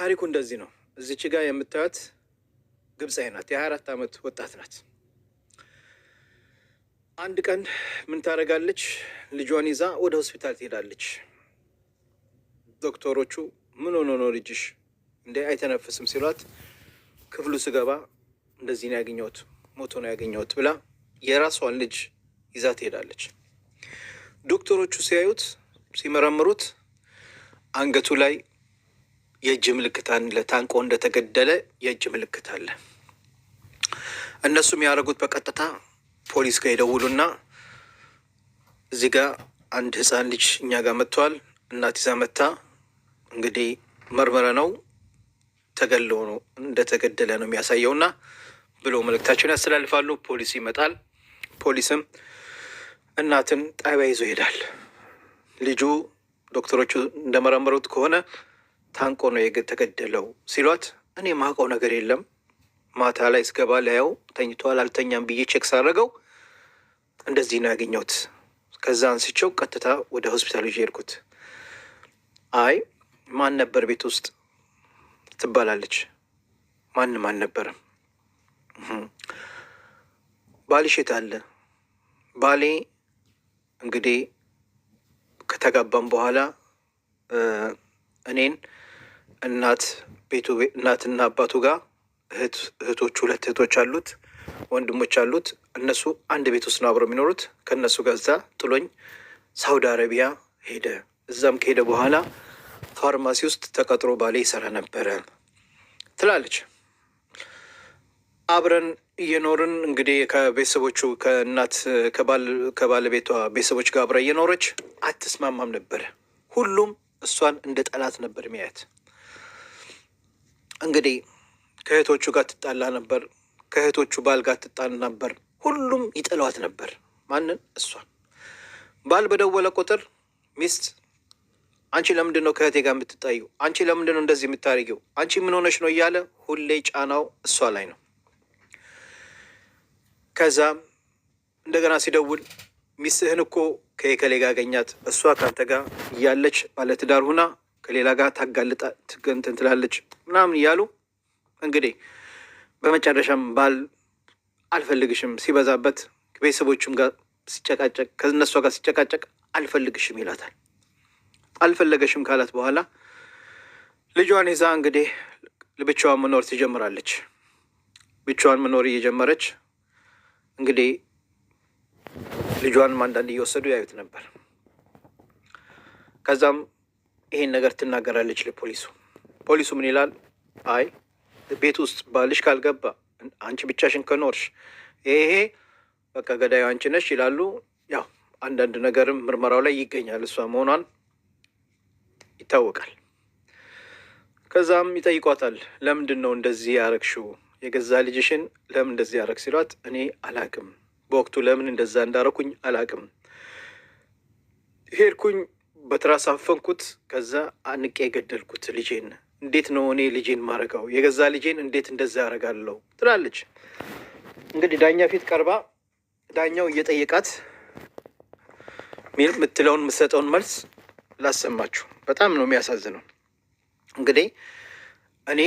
ታሪኩ እንደዚህ ነው። እዚች ጋር የምታዩት ግብፃዊ ናት። የ24 ዓመት ወጣት ናት። አንድ ቀን ምን ታደርጋለች? ልጇን ይዛ ወደ ሆስፒታል ትሄዳለች። ዶክተሮቹ ምን ሆኖ ነው ልጅሽ እንዴ አይተነፍስም ሲሏት፣ ክፍሉ ስገባ እንደዚህ ነው ያገኘሁት፣ ሞቶ ነው ያገኘሁት ብላ የራሷን ልጅ ይዛ ትሄዳለች። ዶክተሮቹ ሲያዩት ሲመረምሩት አንገቱ ላይ የእጅ ምልክት አለ። ታንቆ እንደተገደለ የእጅ ምልክት አለ። እነሱም ያደረጉት በቀጥታ ፖሊስ ጋር ይደውሉና እዚህ ጋር አንድ ህፃን ልጅ እኛ ጋር መጥቷል፣ እናት ይዛ መታ እንግዲህ መርመረ ነው ተገሎ ነው እንደተገደለ ነው የሚያሳየውና ብሎ መልእክታቸውን ያስተላልፋሉ። ፖሊስ ይመጣል። ፖሊስም እናትን ጣቢያ ይዞ ይሄዳል። ልጁ ዶክተሮቹ እንደመረመሩት ከሆነ ታንቆ ነው የተገደለው ሲሏት፣ እኔ ማውቀው ነገር የለም ማታ ላይ ስገባ ላየው ተኝቷል፣ አልተኛም ብዬ ቼክ ሳደርገው እንደዚህ ነው ያገኘሁት። ከዛ አንስቼው ቀጥታ ወደ ሆስፒታል ይዤ ሄድኩት። አይ ማን ነበር ቤት ውስጥ ትባላለች። ማንም አልነበረም። ባልሽ የት አለ? ባሌ እንግዲህ ከተጋባም በኋላ እኔን እናትና አባቱ ጋር እህቶች 2 እህቶች አሉት፣ ወንድሞች አሉት። እነሱ አንድ ቤት ውስጥ ነው አብረው የሚኖሩት። ከእነሱ ጋር እዛ ጥሎኝ ሳውዲ አረቢያ ሄደ። እዛም ከሄደ በኋላ ፋርማሲ ውስጥ ተቀጥሮ ባሌ ይሰራ ነበረ ትላለች። አብረን እየኖርን እንግዲህ ከቤተሰቦቹ ከባለቤቷ ቤተሰቦች ጋር አብራ እየኖረች አትስማማም ነበረ። ሁሉም እሷን እንደ ጠላት ነበር የሚያያት። እንግዲህ ከእህቶቹ ጋር ትጣላ ነበር፣ ከእህቶቹ ባል ጋር ትጣላ ነበር። ሁሉም ይጠሏት ነበር። ማንን? እሷን። ባል በደወለ ቁጥር ሚስት አንቺ ለምንድን ነው ከእህቴ ጋር የምትጣዩ? አንቺ ለምንድን ነው እንደዚህ የምታደርጊው? አንቺ ምን ሆነች ነው እያለ ሁሌ ጫናው እሷ ላይ ነው። ከዛ እንደገና ሲደውል ሚስትህን እኮ ከሌላ ጋር አገኛት፣ እሷ ከአንተ ጋር እያለች ባለትዳር ሁና ከሌላ ጋር ታጋልጣ ትገንትን ትላለች ምናምን እያሉ እንግዲህ በመጨረሻም ባል አልፈልግሽም ሲበዛበት ከቤተሰቦቹም ጋር ሲጨቃጨቅ ከእነሷ ጋር ሲጨቃጨቅ አልፈልግሽም ይላታል። አልፈለገሽም ካላት በኋላ ልጇን ይዛ እንግዲህ ብቻዋን መኖር ትጀምራለች። ብቻዋን መኖር እየጀመረች እንግዲህ ልጇንም አንዳንድ እየወሰዱ ያዩት ነበር። ከዛም ይሄን ነገር ትናገራለች ለፖሊሱ። ፖሊሱ ምን ይላል? አይ ቤት ውስጥ ባልሽ ካልገባ አንቺ ብቻሽን ከኖርሽ ይሄ በቃ ገዳዩ አንቺ ነሽ ይላሉ። ያው አንዳንድ ነገርም ምርመራው ላይ ይገኛል፣ እሷ መሆኗን ይታወቃል። ከዛም ይጠይቋታል። ለምንድን ነው እንደዚህ ያረግሽው? የገዛ ልጅሽን ለምን እንደዚህ ያረግ ሲሏት፣ እኔ አላቅም፣ በወቅቱ ለምን እንደዛ እንዳረኩኝ አላቅም። ሄድኩኝ በትራስ አፈንኩት፣ ከዛ አንቄ የገደልኩት ልጄን። እንዴት ነው እኔ ልጄን ማረጋው? የገዛ ልጄን እንዴት እንደዛ ያረጋለሁ? ትላለች። እንግዲህ ዳኛ ፊት ቀርባ ዳኛው እየጠየቃት የምትለውን የምትሰጠውን መልስ ላሰማችሁ። በጣም ነው የሚያሳዝነው። እንግዲህ እኔ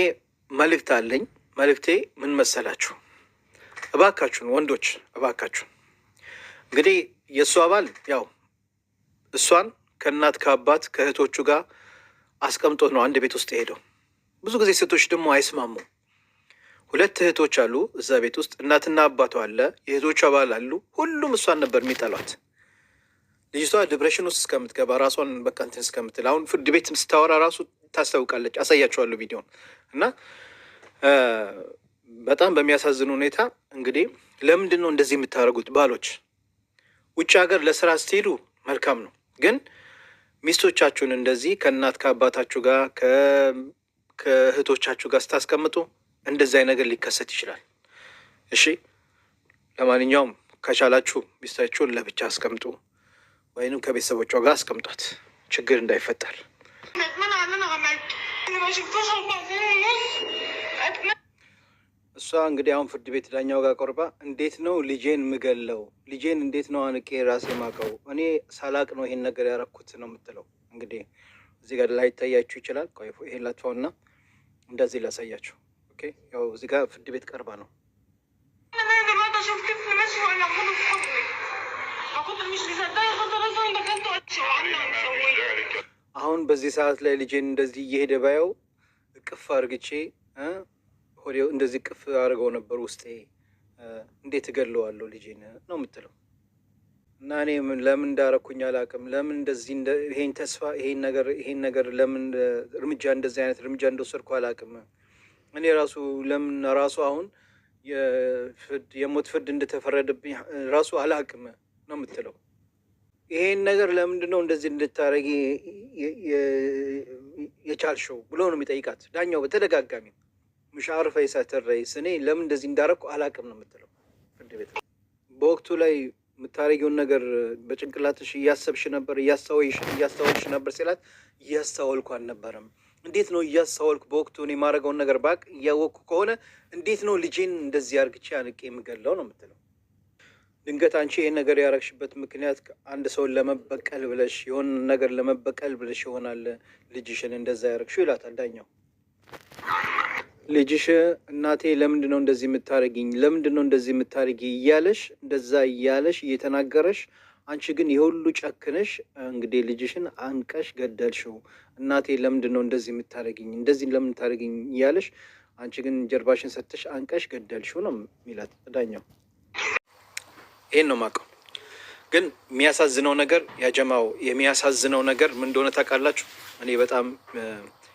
መልእክት አለኝ። መልእክቴ ምን መሰላችሁ? እባካችሁን ወንዶች እባካችሁን፣ እንግዲህ የእሱ አባል ያው እሷን ከእናት ከአባት ከእህቶቹ ጋር አስቀምጦ ነው አንድ ቤት ውስጥ ሄደው። ብዙ ጊዜ ሴቶች ደግሞ አይስማሙ። 2 እህቶች አሉ እዛ ቤት ውስጥ፣ እናትና አባቷ አለ፣ የእህቶቹ አባል አሉ። ሁሉም እሷን ነበር የሚጠሏት። ልጅቷ ዲፕሬሽን ውስጥ እስከምትገባ ራሷን በቃ እንትን እስከምትል አሁን ፍርድ ቤት ስታወራ ራሱ ታስታውቃለች። አሳያችኋለሁ ቪዲዮን እና በጣም በሚያሳዝን ሁኔታ እንግዲህ ለምንድን ነው እንደዚህ የምታደርጉት? ባሎች ውጭ ሀገር ለስራ ስትሄዱ መልካም ነው፣ ግን ሚስቶቻችሁን እንደዚህ ከእናት ከአባታችሁ ጋር ከእህቶቻችሁ ጋር ስታስቀምጡ እንደዚህ አይነት ነገር ሊከሰት ይችላል። እሺ፣ ለማንኛውም ከቻላችሁ ሚስታችሁን ለብቻ አስቀምጡ፣ ወይንም ከቤተሰቦቿ ጋር አስቀምጧት፣ ችግር እንዳይፈጠር። እሷ እንግዲህ አሁን ፍርድ ቤት ዳኛው ጋር ቆርባ እንዴት ነው ልጄን ምገለው? ልጄን እንዴት ነው አንቄ ራሴ ማቀው? እኔ ሳላቅ ነው ይሄን ነገር ያረኩት ነው የምትለው። እንግዲህ እዚህ ጋር ላይ ይታያችሁ ይችላል። ቆይ ይሄን ላጥፋውና እንደዚህ ላሳያችሁ። ኦኬ ያው እዚህ ጋር ፍርድ ቤት ቀርባ ነው። አሁን በዚህ ሰዓት ላይ ልጄን እንደዚህ እየሄደ ባየው እቅፍ አርግቼ ሆዴው እንደዚህ እቅፍ አድርገው ነበር ውስጤ። እንዴት እገለዋለሁ ልጄን ነው የምትለው። እና እኔ ለምን እንዳረኩኝ አላውቅም። ለምን እንደዚህ ይሄን ተስፋ ይሄን ነገር ለምን እርምጃ እንደዚህ አይነት እርምጃ እንደወሰድኩ አላውቅም። እኔ ለምን ራሱ አሁን የሞት ፍርድ እንደተፈረደብኝ ራሱ አላውቅም ነው የምትለው። ይሄን ነገር ለምንድን ነው እንደዚህ እንድታረጊ የቻልሽው ብሎ ነው የሚጠይቃት ዳኛው በተደጋጋሚ። مش عارفة يساتر رئيس እኔ ለምን እንደዚህ እንዳረኩ አላውቅም ነው የምትለው ፍርድ ቤት። በወቅቱ ላይ የምታረጊውን ነገር በጭንቅላትሽ እያሰብሽ ነበር እያስተዋልሽ ነበር ሲላት እያስተዋልኩ አልነበረም። እንዴት ነው እያስተዋልኩ በወቅቱ እኔ የማደርገውን ነገር ባቅ እያወቅኩ ከሆነ እንዴት ነው ልጄን እንደዚህ አርግቼ አንቄ የምገለው ነው የምትለው። ድንገት አንቺ ይሄን ነገር ያረግሽበት ምክንያት አንድ ሰውን ለመበቀል ብለሽ የሆነ ነገር ለመበቀል ብለሽ ይሆናል ልጅሽን እንደዛ ያረግሽው ይላታል ዳኛው። ልጅሽ እናቴ ለምንድን ነው እንደዚህ የምታረጊኝ ለምንድን ነው እንደዚህ የምታረጊ እያለሽ እንደዛ እያለሽ እየተናገረሽ አንቺ ግን የሁሉ ጨክነሽ እንግዲህ ልጅሽን አንቀሽ ገደልሽው። እናቴ ለምንድን ነው እንደዚህ የምታረጊኝ እንደዚህ ለምን ታረጊኝ እያለሽ አንቺ ግን ጀርባሽን ሰጥተሽ አንቀሽ ገደልሽው ነው የሚላት ዳኛው። ይሄን ነው የማውቀው። ግን የሚያሳዝነው ነገር ያጀማው የሚያሳዝነው ነገር ምን እንደሆነ ታውቃላችሁ? እኔ በጣም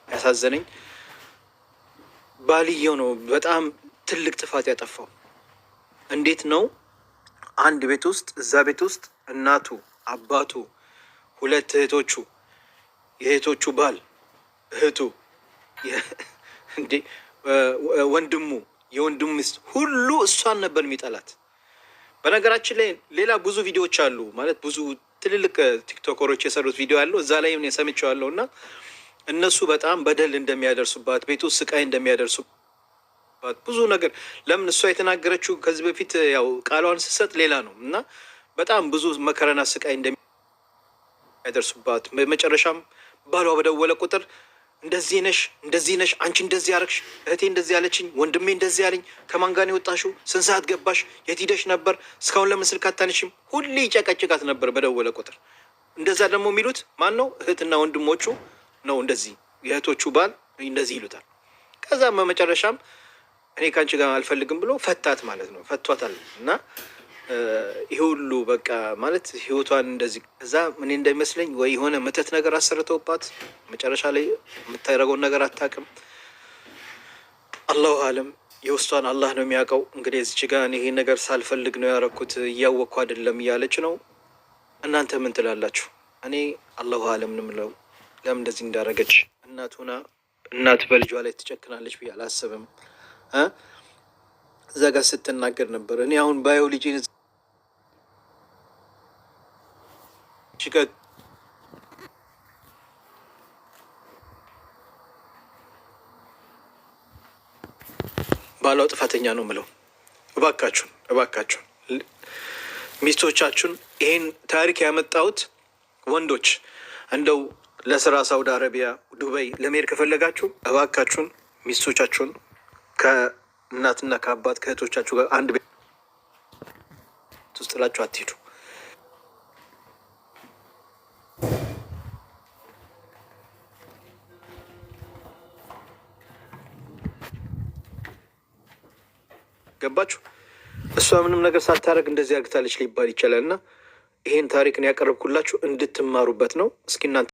ያሳዘነኝ ባልየው ነው በጣም ትልቅ ጥፋት ያጠፋው። እንዴት ነው አንድ ቤት ውስጥ እዛ ቤት ውስጥ እናቱ፣ አባቱ፣ ሁለት እህቶቹ፣ የእህቶቹ ባል፣ እህቱ፣ ወንድሙ፣ የወንድሙ ሚስት ሁሉ እሷን ነበር የሚጠላት። በነገራችን ላይ ሌላ ብዙ ቪዲዮዎች አሉ ማለት ብዙ ትልልቅ ቲክቶከሮች የሰሩት ቪዲዮ አለው እዛ ላይ ሰምቼዋለሁ። እና እነሱ በጣም በደል እንደሚያደርሱባት ቤት ውስጥ ስቃይ እንደሚያደርሱባት ብዙ ነገር ለምን እሷ የተናገረችው ከዚህ በፊት ያው ቃሏን ስትሰጥ ሌላ ነው እና በጣም ብዙ መከራና ስቃይ እንደሚያደርሱባት በመጨረሻም ባሏ በደወለ ቁጥር እንደዚህ ነሽ አንቺ እንደዚህ አረግሽ፣ እህቴ እንደዚህ ያለችኝ፣ ወንድሜ እንደዚህ ያለኝ፣ ከማን ጋር ነው የወጣሽው፣ ስንት ሰዓት ገባሽ፣ የት ሄደሽ ነበር፣ እስካሁን ለምን ስልክ አታነሺም፣ ሁሌ ይጨቀጭቃት ነበር በደወለ ቁጥር። እንደዛ ደግሞ የሚሉት ማን ነው? እህትና ወንድሞቹ ነው። እንደዚህ የእህቶቹ ባል እንደዚህ ይሉታል። ከዛም በመጨረሻም እኔ ከአንቺ ጋር አልፈልግም ብሎ ፈታት ማለት ነው። ፈቷታል። እና ይሄ ሁሉ በቃ ማለት ህይወቷን እንደዚህ እዛ ምን እንደሚመስለኝ ወይ የሆነ መተት ነገር አሰርተውባት መጨረሻ ላይ የምታደርገውን ነገር አታውቅም። አላሁ አለም፣ የውስጧን አላህ ነው የሚያውቀው። እንግዲህ እዚች ጋር ይሄ ነገር ሳልፈልግ ነው ያረኩት እያወቅኩ አይደለም እያለች ነው። እናንተ ምን ትላላችሁ? እኔ አላሁ አለም ነው የምለው። ለምን እንደዚህ እንዳደረገች እናት በልጇ ላይ ትጨክናለች ብዬ አላስብም። እዛ ጋር ስትናገር ነበር። እኔ አሁን ባየው ልጄን ባሏ ጥፋተኛ ነው ምለው። እባካችሁን ሚስቶቻችሁን ይሄን ታሪክ ያመጣሁት ወንዶች እንደው ለስራ ሳውዲ አረቢያ፣ ዱባይ ለመሄድ ከፈለጋችሁ እባካችሁን ሚስቶቻችሁን ከእናትና ከአባት ከእህቶቻችሁ ጋር አንድ ቤት ውስጥ ጥላችሁ አትሄዱ። ገባችሁ? እሷ ምንም ነገር ሳታደርግ እንደዚህ አርግታለች ሊባል ይቻላል። እና ይሄን ታሪክን ያቀረብኩላችሁ እንድትማሩበት ነው። እስኪ እናንተ